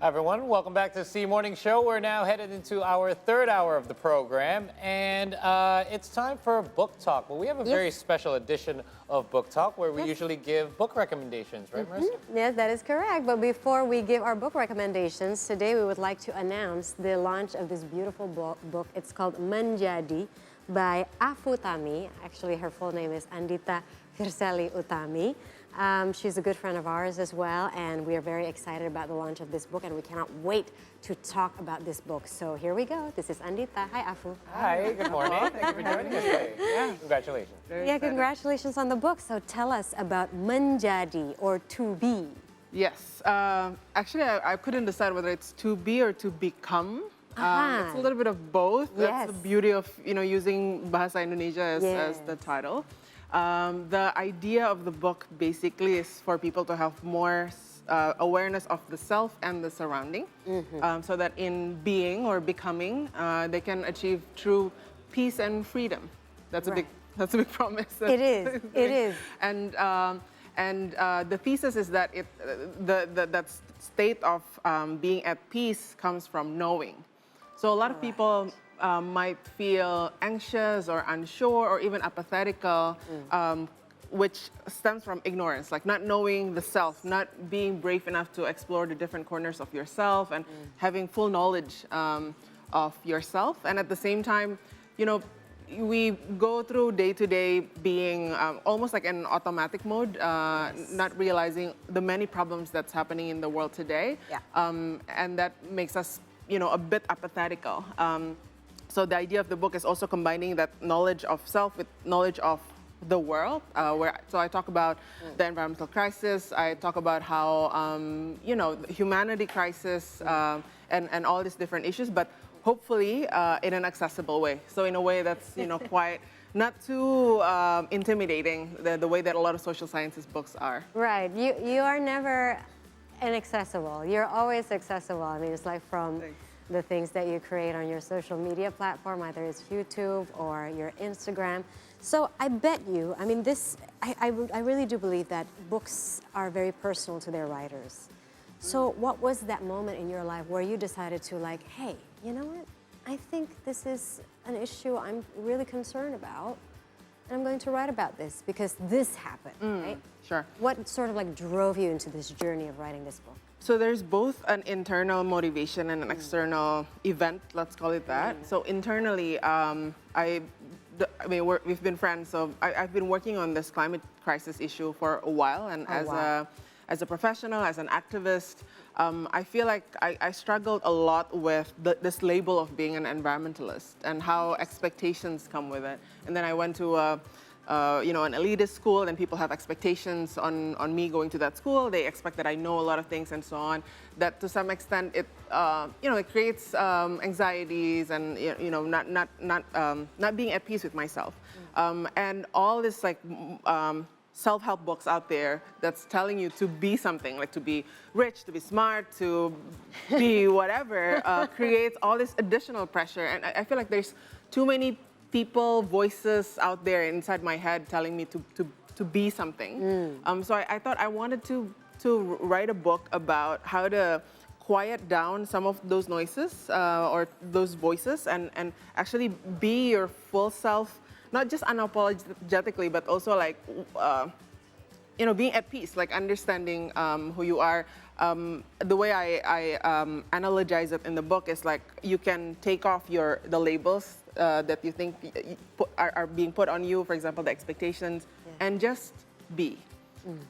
Hi everyone, welcome back to the C Morning Show. We're now headed into our third hour of the program, and it's time for Book Talk. Well, we have a very special edition of Book Talk where we usually give book recommendations, right, Marissa? Yes, that is correct. But before we give our book recommendations, today we would like to announce the launch of this beautiful book. It's called Menjadi by Afu Tami. Actually, her full name is Andhyta Firselly Utami. She's a good friend of ours as well, and we are very excited about the launch of this book, and we cannot wait to talk about this book. So here we go. This is Andhyta. Hi, Afu. Hi, good morning. Thank you for joining us today. Yeah, congratulations. Congratulations on the book. So tell us about Menjadi, or to be. Yes. Actually, I couldn't decide whether it's to be or to become. It's a little bit of both. That's the beauty of using Bahasa Indonesia as the title. The idea of the book basically is for people to have more awareness of the self and the surrounding, so that in being or becoming, they can achieve true peace and freedom. That's a big promise. It is. It is. And the thesis is that that state of being at peace comes from knowing. So a lot of people might feel anxious or unsure or even apathetical, which stems from ignorance, like not knowing the self, not being brave enough to explore the different corners of yourself and having full knowledge of yourself. And at the same time, we go through day-to-day being almost like in automatic mode, not realizing the many problems that's happening in the world today. And that makes us, a bit apathetical. So the idea of the book is also combining that knowledge of self with knowledge of the world. So I talk about the environmental crisis. I talk about how, the humanity crisis and all these different issues, but hopefully in an accessible way. So in a way that's, quite not too intimidating, the way that a lot of social sciences books are. Right. You are never inaccessible. You're always accessible. I mean, it's like from the things that you create on your social media platform, either it's YouTube or your Instagram. So I bet you, I mean, I really do believe that books are very personal to their writers. So what was that moment in your life where you decided to hey, you know what? I think this is an issue I'm really concerned about, and I'm going to write about this because this happened, right? Sure. What sort of drove you into this journey of writing this book? So there's both an internal motivation and an external event, let's call it that. So internally, we've been friends, so I've been working on this climate crisis issue for a while, and as a professional, as an activist, I feel like I struggled a lot with this label of being an environmentalist and how expectations come with it. And then I went to an elitist school, and people have expectations on me going to that school. They expect that I know a lot of things and so on. That to some extent it creates anxieties and not being at peace with myself. And all this self-help books out there that's telling you to be something, like to be rich, to be smart, to be whatever, creates all this additional pressure. And I feel like there's too many voices out there inside my head telling me to be something. So I thought I wanted to write a book about how to quiet down some of those noises or those voices and actually be your full self, not just unapologetically, but also being at peace, like understanding who you are. The way I analogize it in the book is like you can take off the labels that you think are being put on you, for example, the expectations, and just be.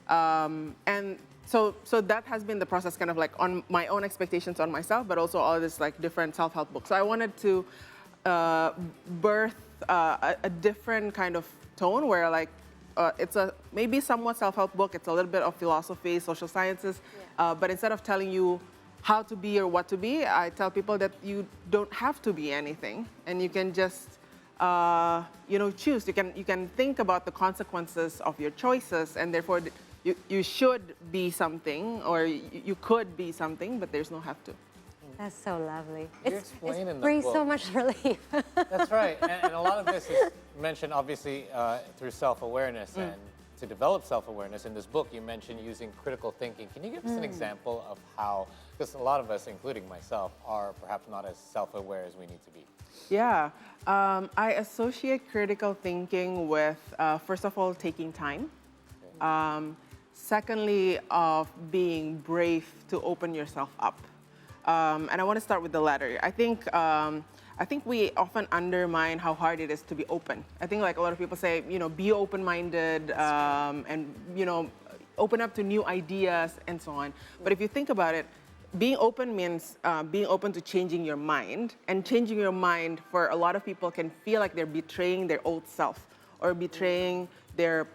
And so that has been the process, kind of like on my own expectations on myself, but also all this different self-help books. So I wanted to birth a different kind of tone where it's a maybe somewhat self-help book. It's a little bit of philosophy, social sciences, but instead of telling you how to be or what to be, I tell people that you don't have to be anything, and you can just choose. You can think about the consequences of your choices, and therefore you should be something, or you could be something, but there's no have to. That's so lovely. It brings so much relief. That's right, and a lot of this is mentioned obviously through self-awareness, and to develop self-awareness. In this book, you mentioned using critical thinking. Can you give us an example of how, because a lot of us, including myself, are perhaps not as self-aware as we need to be? Yeah, I associate critical thinking with, first of all, taking time. Secondly, of being brave to open yourself up. And I want to start with the latter. I think we often undermine how hard it is to be open. I think like a lot of people say, be open-minded and, open up to new ideas and so on. But if you think about it, being open means being open to changing your mind. And changing your mind for a lot of people can feel like they're betraying their old self or betraying their,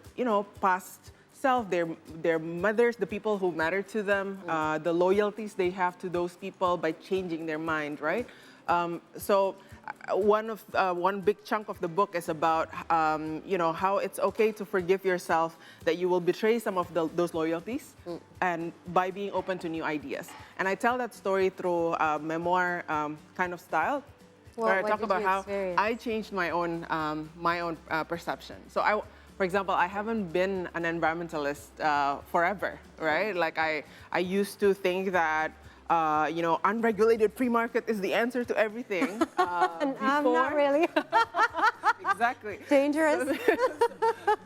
past self, their mothers, the people who matter to them, the loyalties they have to those people by changing their mind, right? So one big chunk of the book is about, how it's okay to forgive yourself that you will betray some of those loyalties and by being open to new ideas. And I tell that story through a memoir kind of style, where I talk about how I changed my own perception. So for example, I haven't been an environmentalist forever, right? Like I used to think that unregulated free market is the answer to everything. Not really. Exactly. Dangerous.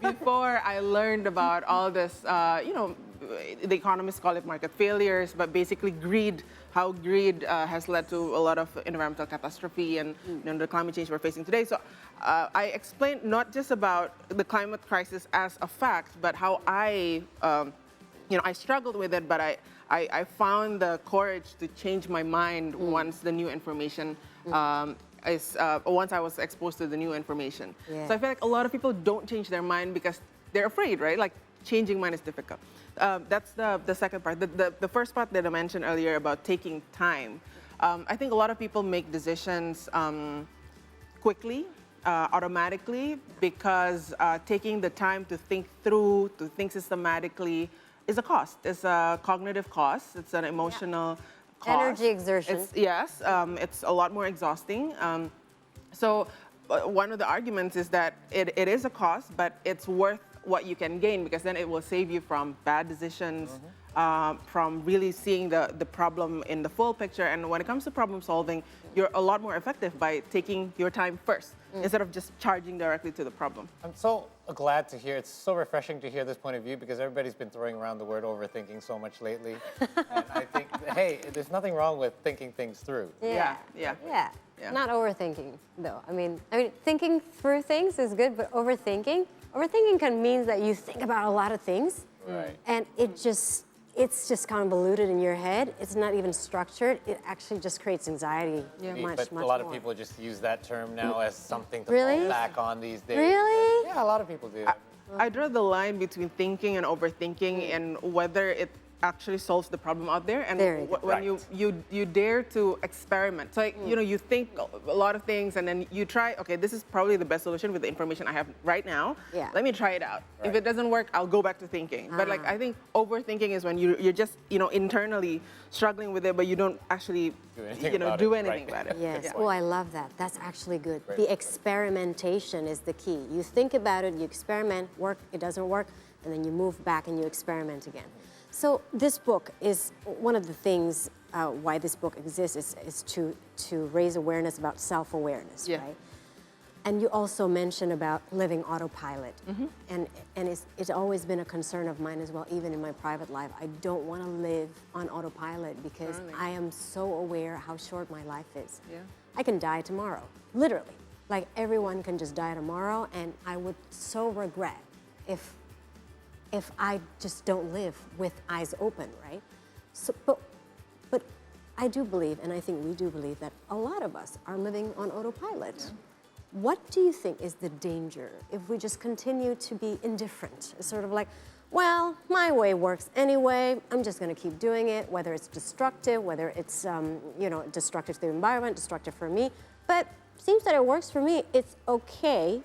Before I learned about all this, the economists call it market failures, but basically greed, how greed has led to a lot of environmental catastrophe and the climate change we're facing today. So I explained not just about the climate crisis as a fact, but how I struggled with it, but I found the courage to change my mind once the new information once I was exposed to the new information. Yeah. So I feel like a lot of people don't change their mind because they're afraid, right? Like changing mind is difficult. That's the second part. The first part that I mentioned earlier about taking time. I think a lot of people make decisions quickly, automatically, because taking the time to think through, to think systematically, is a cost. It's a cognitive cost. It's an emotional cost. Energy exertion. Yes, it's a lot more exhausting. So one of the arguments is that it is a cost, but it's worth what you can gain, because then it will save you from bad decisions, from really seeing the problem in the full picture. And when it comes to problem solving, you're a lot more effective by taking your time first, instead of just charging directly to the problem. I'm so glad to hear, it's so refreshing to hear this point of view, because everybody's been throwing around the word overthinking so much lately. And I think, hey, there's nothing wrong with thinking things through. Yeah. Not overthinking, though. I mean, thinking through things is good, but overthinking can mean that you think about a lot of things, Right. and it's just convoluted in your head. It's not even structured. It actually just creates anxiety. Much But a lot more. of people just use that term now as something to Really? fall back on these days. Really? Yeah, a lot of people do. I draw the line between thinking and overthinking and whether it actually solves the problem out there. And There you go. when you dare to experiment. So, you think a lot of things and then you try, okay, this is probably the best solution with the information I have right now. Yeah. Let me try it out. Right. If it doesn't work, I'll go back to thinking. But I think overthinking is when you're just, internally struggling with it, but you don't actually, Do anything about do it, anything right. about it. Yes. Yeah. Oh, I love that. That's actually good. Great. The experimentation is the key. You think about it, you experiment, it doesn't work, and then you move back and you experiment again. So this book is one of the things why this book exists is to raise awareness about self-awareness, Yeah. right? And you also mentioned about living autopilot, and it's always been a concern of mine as well. Even in my private life, I don't want to live on autopilot because Really? I am so aware how short my life is. Yeah. I can die tomorrow, literally. Like everyone can just die tomorrow, and I would so regret if I just don't live with eyes open, right? So, but I do believe, and I think we do believe, that a lot of us are living on autopilot. Yeah. What do you think is the danger if we just continue to be indifferent? It's sort of like, well, my way works anyway. I'm just going to keep doing it, whether it's destructive, whether it's destructive to the environment, destructive for me. But it seems that it works for me. It's okay.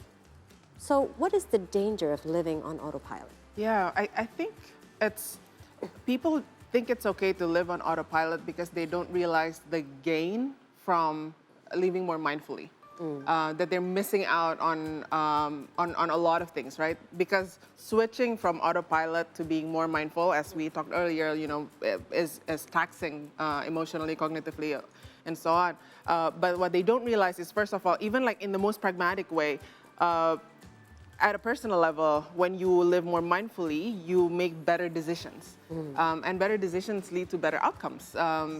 So what is the danger of living on autopilot? Yeah, I think people think it's okay to live on autopilot because they don't realize the gain from living more mindfully. that they're missing out on a lot of things, right? Because switching from autopilot to being more mindful, as we talked earlier, is taxing emotionally, cognitively, and so on. But what they don't realize is, first of all, even like in the most pragmatic way, at a personal level, when you live more mindfully, you make better decisions. And better decisions lead to better outcomes.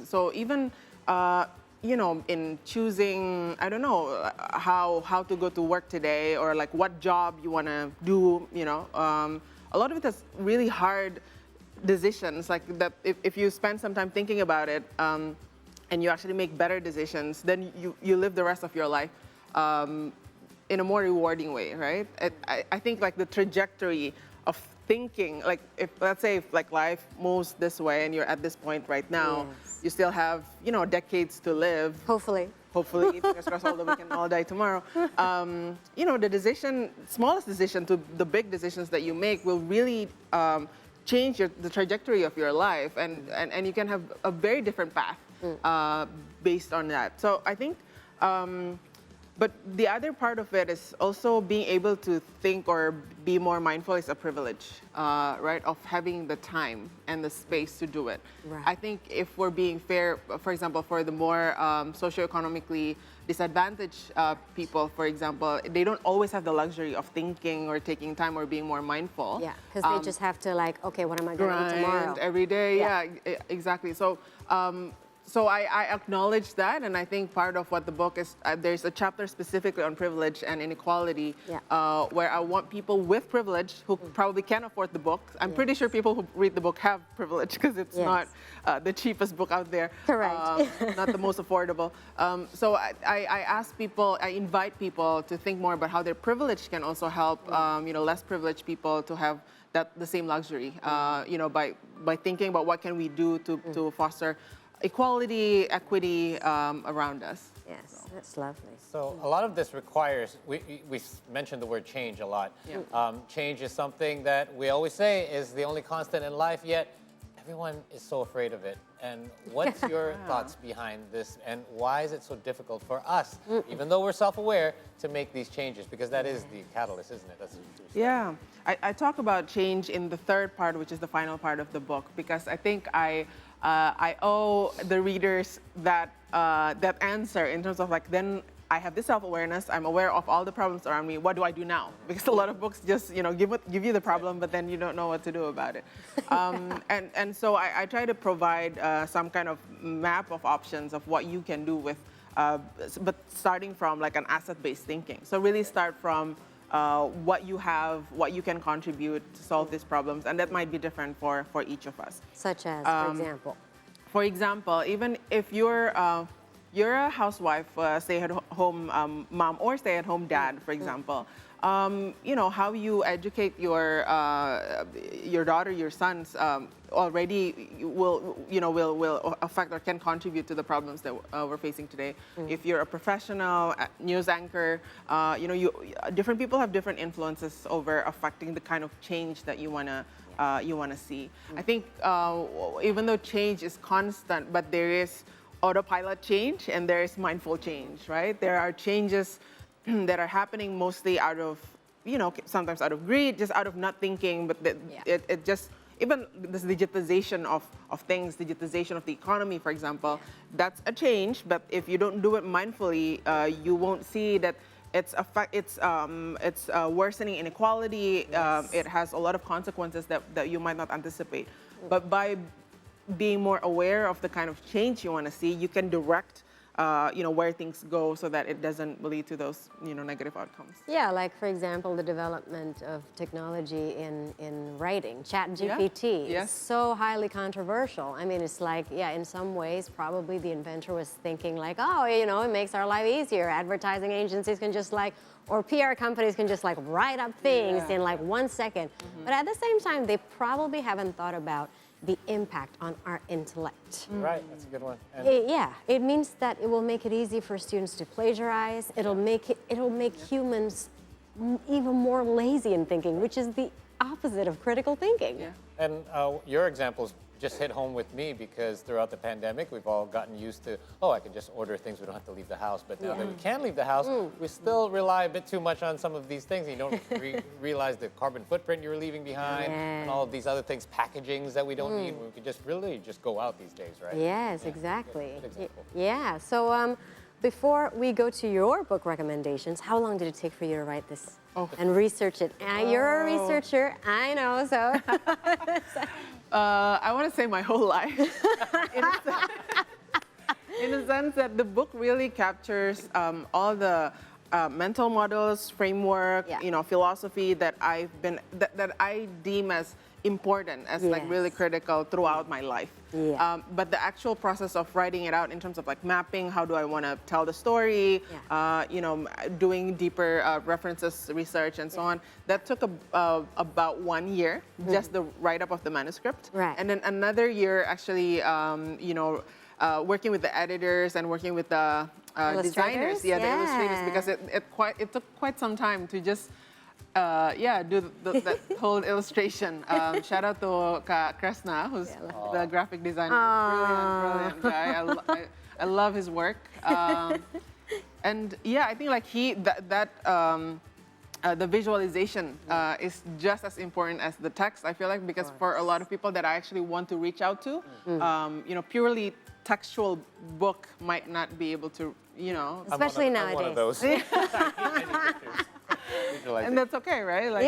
So even, in choosing, I don't know, how to go to work today, or like what job you want to do, a lot of it is really hard decisions. Like that, if you spend some time thinking about it, and you actually make better decisions, then you live the rest of your life in a more rewarding way, right? I think like the trajectory of thinking, like let's say if like life moves this way and you're at this point right now, you still have, decades to live. Hopefully. Hopefully, fingers crossed, although we can all die tomorrow. The smallest decision to the big decisions that you make will really change the trajectory of your life, and you can have a very different path based on that. So I think, but the other part of it is also being able to think or be more mindful is a privilege, right? Of having the time and the space to do it. Right. I think if we're being fair, for example, for the more socioeconomically disadvantaged people, for example, they don't always have the luxury of thinking or taking time or being more mindful. Yeah, because they just have to like, okay, what am I going to eat tomorrow? Every day, exactly. So, so I acknowledge that, and I think part of what the book is, there's a chapter specifically on privilege and inequality, where I want people with privilege who probably can't afford the book. I'm pretty sure people who read the book have privilege, because it's not the cheapest book out there. Correct. Not the most affordable. So I ask people, I invite people to think more about how their privilege can also help, less privileged people to have the same luxury, by thinking about what can we do to foster equality, equity around us. Yes, that's lovely. So a lot of this requires, we mentioned the word change a lot. Change is something that we always say is the only constant in life, yet everyone is so afraid of it. And what's your thoughts behind this, and why is it so difficult for us, even though we're self-aware, to make these changes? Because that is the catalyst, isn't it? That's the true story. Yeah, I talk about change in the third part, which is the final part of the book, because I think I owe the readers that answer in terms of like, then I have this self-awareness, I'm aware of all the problems around me, what do I do now? Because a lot of books just, give you the problem, but then you don't know what to do about it. And so I try to provide some kind of map of options of what you can do with, but starting from like an asset-based thinking. So really start from what you have, what you can contribute to solve these problems, and that might be different for each of us. Such as, for example? For example, even if you're a housewife, stay-at-home mom, or stay-at-home dad, for example, how you educate your daughter, your sons, already will affect or can contribute to the problems that we're facing today. If you're a professional news anchor, different people have different influences over affecting the kind of change that you wanna see. I think even though change is constant, but there is autopilot change and there is mindful change, right? There are changes that are happening mostly out of, sometimes out of greed, just out of not thinking, but it just, even this digitization of things, digitization of the economy, for example, that's a change, but if you don't do it mindfully, you won't see that it's worsening inequality. It has a lot of consequences that you might not anticipate. But by being more aware of the kind of change you want to see, you can direct where things go so that it doesn't lead to those negative outcomes. Yeah, like for example, the development of technology in writing. ChatGPT is so highly controversial. I mean, it's like, in some ways, probably the inventor was thinking like, oh, it makes our life easier. Advertising agencies can just like, or PR companies can just like write up things in like 1 second. But at the same time, they probably haven't thought about the impact on our intellect. Right, that's a good one. And it means that it will make it easy for students to plagiarize. It'll make humans even more lazy in thinking, which is the opposite of critical thinking. And your example is just hit home with me because throughout the pandemic, we've all gotten used to, oh, I can just order things. We don't have to leave the house. But now that we can leave the house, we still rely a bit too much on some of these things. You don't realize the carbon footprint you're leaving behind and all of these other things, packagings that we don't need. We could just really just go out these days, right? Yes, exactly. Good example. Yeah. So before we go to your book recommendations, how long did it take for you to write this and research it? You're a researcher, I know. So I want to say my whole life. In a sense that the book really captures all the mental models, framework, philosophy that that I deem as important, as like really critical throughout my life. Yeah. But the actual process of writing it out in terms of like mapping, how do I want to tell the story, doing deeper references, research, and so on, that took about 1 year, just the write-up of the manuscript. Right. And then another year actually, working with the editors and working with the designers, the illustrators, because it took quite some time to just do that whole illustration. Shout out to Kak Kresna, who's the graphic designer. Brilliant guy. I love his work. And I think like the visualization is just as important as the text, I feel like, because for a lot of people that I actually want to reach out to, purely textual book might not be able to, especially nowadays. I'm one of those. And that's okay, right? Like,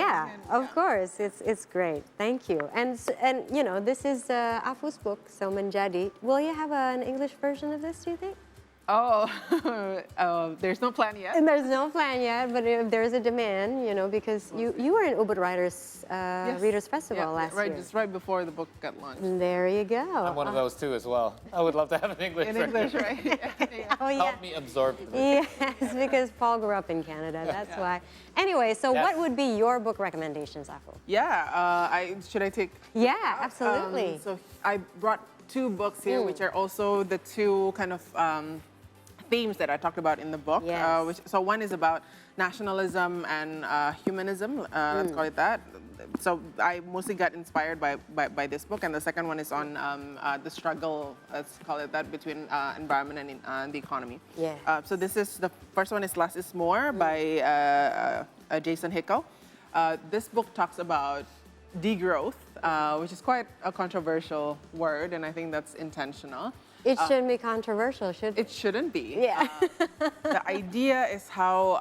of course, it's great. Thank you. And this is Afu's book, so Menjadi. Will you have an English version of this, do you think? There's no plan yet. And there's no plan yet, but if there's a demand, because you were in Ubud Writers Readers Festival last year. Just right before the book got launched. There you go. I'm one of those too as well. I would love to have an English version. English, right? Help me absorb the Yes, because Paul grew up in Canada, that's why. Anyway, so what would be your book recommendations, Afu? Should I take? Yeah, absolutely. So I brought 2 books here, which are also the 2 kind of themes that I talked about in the book. Yes. So one is about nationalism and humanism, let's call it that. So I mostly got inspired by this book, and the second one is on the struggle, let's call it that, between environment and the economy. Yeah. So the first one is Less is More by Jason Hickel. This book talks about degrowth, which is quite a controversial word, and I think that's intentional. It shouldn't be controversial, should it? It shouldn't be. Yeah. The idea is how,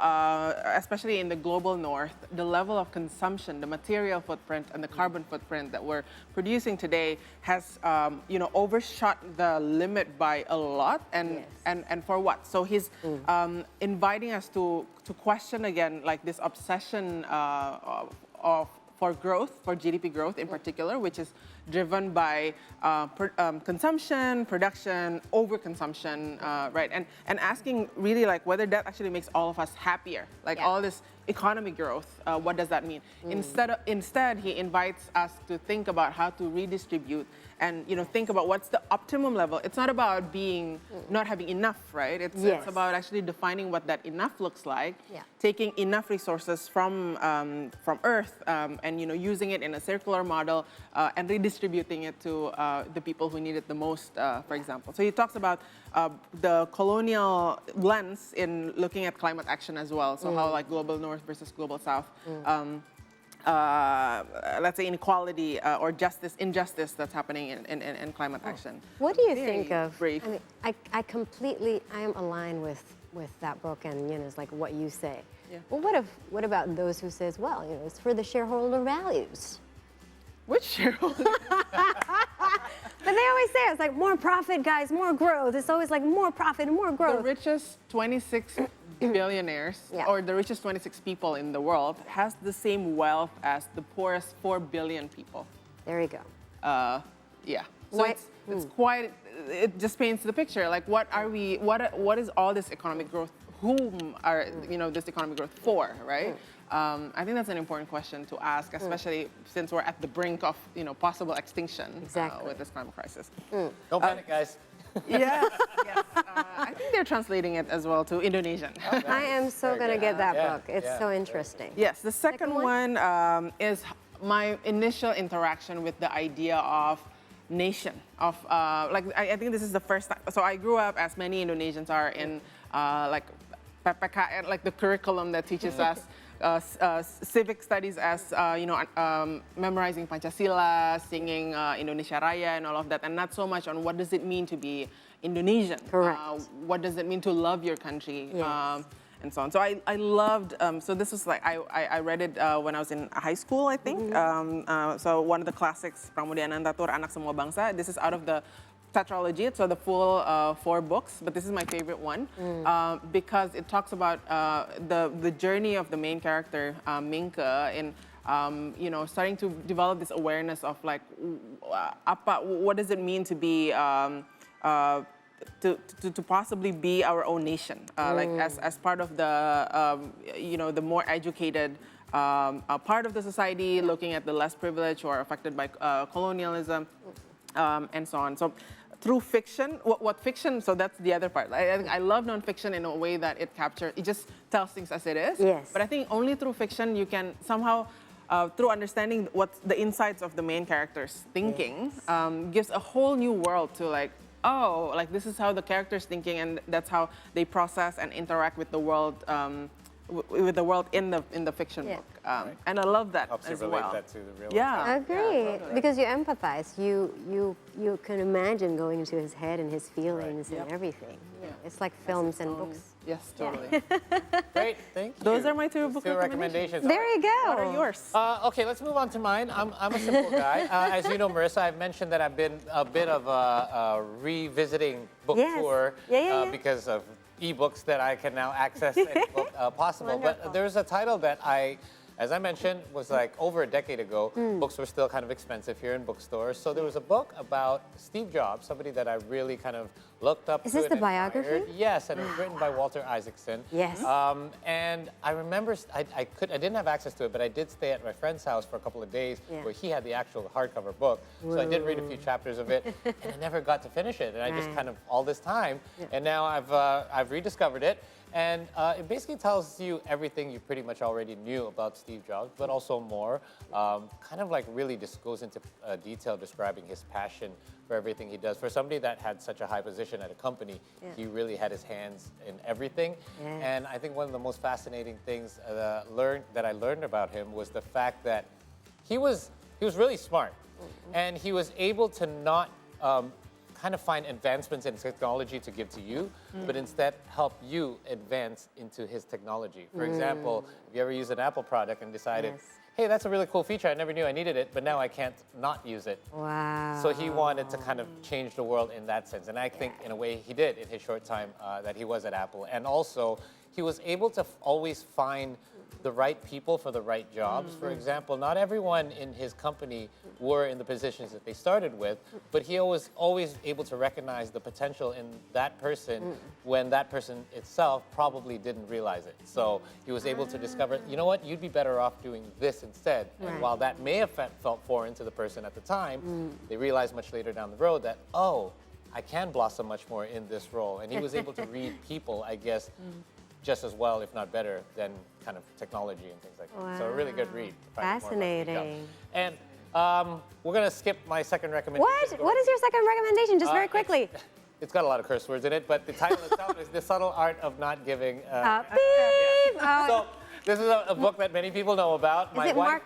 especially in the global north, the level of consumption, the material footprint and the carbon footprint that we're producing today has, overshot the limit by a lot, and for what? So he's inviting us to question again, like this obsession for growth, for GDP growth in particular, which is driven by consumption, production, overconsumption, right? And asking really like whether that actually makes all of us happier, like all this economic growth, what does that mean? Instead, he invites us to think about how to redistribute and think about what's the optimum level. It's not about not having enough, right? It's about actually defining what that enough looks like, taking enough resources from Earth, and using it in a circular model and redistributing it to the people who need it the most, for example. So he talks about the colonial lens in looking at climate action as well. So how like global North versus global South. Let's say inequality or injustice that's happening in climate action. What do you think of? Brief. I mean, I am aligned with that book, and it's like what you say. Yeah. Well, what about those who says, well, it's for the shareholder values? Which shareholder? But they always say it's like more profit, guys, more growth. It's always like more profit and more growth. The richest 26 billionaires, or the richest 26 people in the world, has the same wealth as the poorest 4 billion people. There you go. So it's quite. It just paints the picture. Like, what are we? What is all this economic growth? Whom are this economic growth for? Right. I think that's an important question to ask, especially since we're at the brink of possible extinction with this climate crisis. Don't panic, guys. Yes. I think they're translating it as well to Indonesian. I am so going to get that book. It's so interesting. Yes, the second one is my initial interaction with the idea of nation of like I think this is the first time. So I grew up, as many Indonesians are, in like PPKN, like the curriculum that teaches us civic studies as memorizing Pancasila, singing Indonesia Raya, and all of that, and not so much on what does it mean to be Indonesian. Correct. What does it mean to love your country? Yes. And so on. So I loved, so this was like, I read it when I was in high school, I think. So one of the classics, Pramudia Anantatur, Anak Semua Bangsa. This is out of the tetralogy, so the full 4 books, but this is my favorite one because it talks about the journey of the main character, Minke, in starting to develop this awareness of like, what does it mean to be to possibly be our own nation, like as part of the the more educated part of the society, looking at the less privileged or affected by colonialism, and so on. So through fiction, what fiction? So that's the other part. I love nonfiction in a way that it just tells things as it is. Yes. But I think only through fiction you can somehow. Through understanding what the insights of the main character's thinking, gives a whole new world to like, oh, like this is how the character's thinking, and that's how they process and interact with the world, in the fiction book. And I love that Helps as you relate well. that to the real I life. agree, totally. because you empathize. You can imagine going into his head and his feelings and everything. Yeah. It's like films and books. Yes, totally. Great, thank you. Those are my 2 book 2 recommendations. recommendations. There you go. What are yours? Okay, let's move on to mine. I'm a simple guy. As you know, Marissa, I've mentioned that I've been a bit of a revisiting book Yes. tour Yeah. because of ebooks that I can now access any book possible. Wonderful. But there's a title that as I mentioned, was like over a decade ago. Books were still kind of expensive here in bookstores. So there was a book about Steve Jobs, somebody that I really kind of looked up to. Is this and the biography? admired. Yes, and it was written by Walter Isaacson. Yes. And I remember I didn't have access to it, but I did stay at my friend's house for a couple of days where he had the actual hardcover book. So I did read a few chapters of it, and I never got to finish it. And I just kind of all this time, and now I've rediscovered it. And it basically tells you everything you pretty much already knew about Steve Jobs, but also more. Kind of like really just goes into detail describing his passion for everything he does. For somebody that had such a high position at a company, he really had his hands in everything. And I think one of the most fascinating things that I learned about him was the fact that he was really smart, and he was able to not kind of find advancements in technology to give to you, but instead help you advance into his technology. For example, if you ever use an Apple product and decided, hey, that's a really cool feature, I never knew I needed it, but now I can't not use it. Wow. So he wanted to kind of change the world in that sense. And I think in a way he did in his short time that he was at Apple. And also, he was able to always find the right people for the right jobs. For example, not everyone in his company were in the positions that they started with, but he was always able to recognize the potential in that person when that person itself probably didn't realize it. So he was able to discover, you know what, you'd be better off doing this instead. And while that may have felt foreign to the person at the time, they realized much later down the road that, oh, I can blossom much more in this role. And he was able to read people, I guess, just as well, if not better, than kind of technology and things like that. So a really good read. To find out more about Steve Jobs. Fascinating. And we're going to skip my second recommendation. What is your second recommendation? Just very quickly. It's got a lot of curse words in it, but the title itself is The Subtle Art of Not Giving. Beep. So this is a book that many people know about. Is it Mark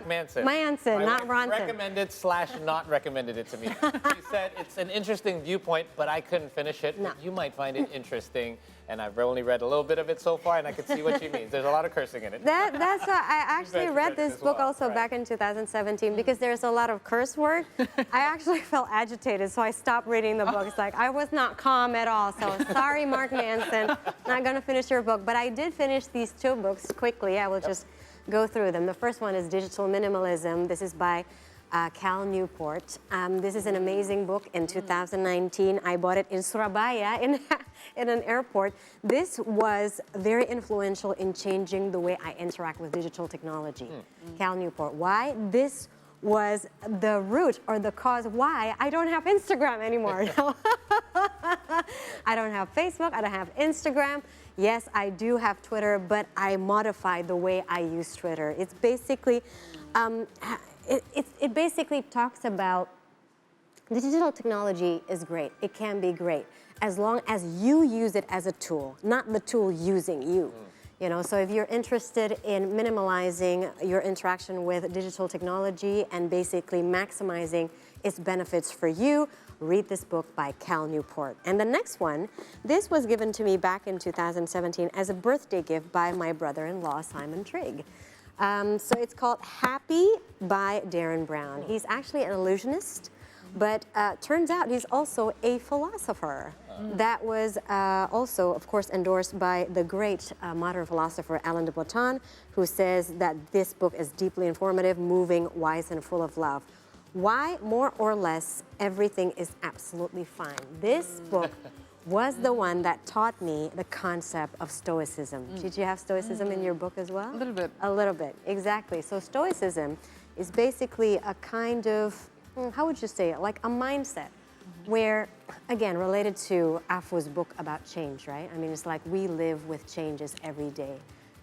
Manson. Manson, My not wife Ronson. recommended / not recommended it to me. She said it's an interesting viewpoint, but I couldn't finish it. No. But you might find it interesting. And I've only read a little bit of it so far, and I can see what she means. There's a lot of cursing in it. That's why I actually read this as book well, also right. back in 2017 because there's a lot of curse word. I actually felt agitated, so I stopped reading the book. It's like I was not calm at all. So sorry, Mark Manson, not gonna finish your book. But I did finish these 2 books quickly. I will just go through them. The first one is Digital Minimalism. This is by Cal Newport. This is an amazing book. In 2019, I bought it in Surabaya in an airport. This was very influential in changing the way I interact with digital technology. Cal Newport. Why? This was the root or the cause why I don't have Instagram anymore. I don't have Facebook, I don't have Instagram. Yes, I do have Twitter, but I modified the way I use Twitter. It's basically, it basically talks about Digital technology is great. It can be great as long as you use it as a tool, not the tool using you. You know, so if you're interested in minimalizing your interaction with digital technology and basically maximizing its benefits for you, read this book by Cal Newport. And the next one, this was given to me back in 2017 as a birthday gift by my brother-in-law, Simon Trigg. So it's called Happy by Darren Brown. He's actually an illusionist, but turns out he's also a philosopher. That was also, of course, endorsed by the great modern philosopher Alain de Botton, who says that this book is deeply informative, moving, wise, and full of love. Why, more or less, everything is absolutely fine. This book was the one that taught me the concept of Stoicism. Did you have Stoicism in your book as well? A little bit. A little bit, exactly. So Stoicism is basically a kind of, how would you say it, like a mindset where, again, related to Afu's book about change, right? I mean, it's like we live with changes every day.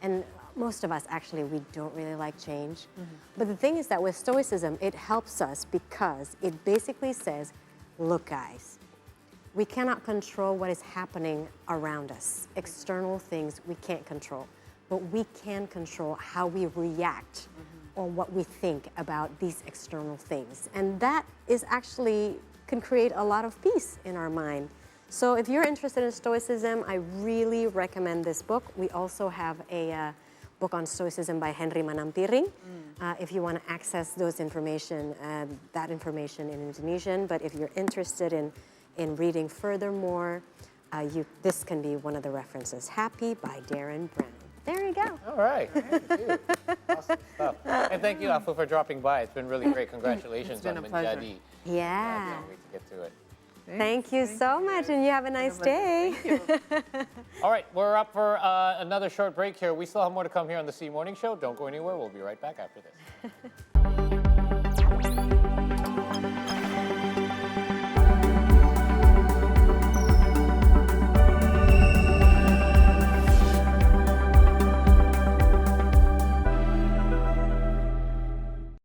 And most of us, actually, we don't really like change. But the thing is that with Stoicism, it helps us because it basically says, look, guys, we cannot control what is happening around us. External things we can't control, but we can control how we react or what we think about these external things. And that is actually can create a lot of peace in our mind. So if you're interested in Stoicism, I really recommend this book. We also have a book on Stoicism by Henry Manampiring. If you want to access those information, that information in Indonesian. But if you're interested in reading furthermore, this can be one of the references. Happy by Darren Brown. There you go. All right. Thank you. Awesome stuff. And thank you, Afu, for dropping by. It's been really great. Congratulations been on a pleasure. Menjadi. Yeah. Can't wait to get to it. Thank you so much, and you have a nice day. Thank you. All right, we're up for another short break here. We still have more to come here on the C Morning Show. Don't go anywhere. We'll be right back after this.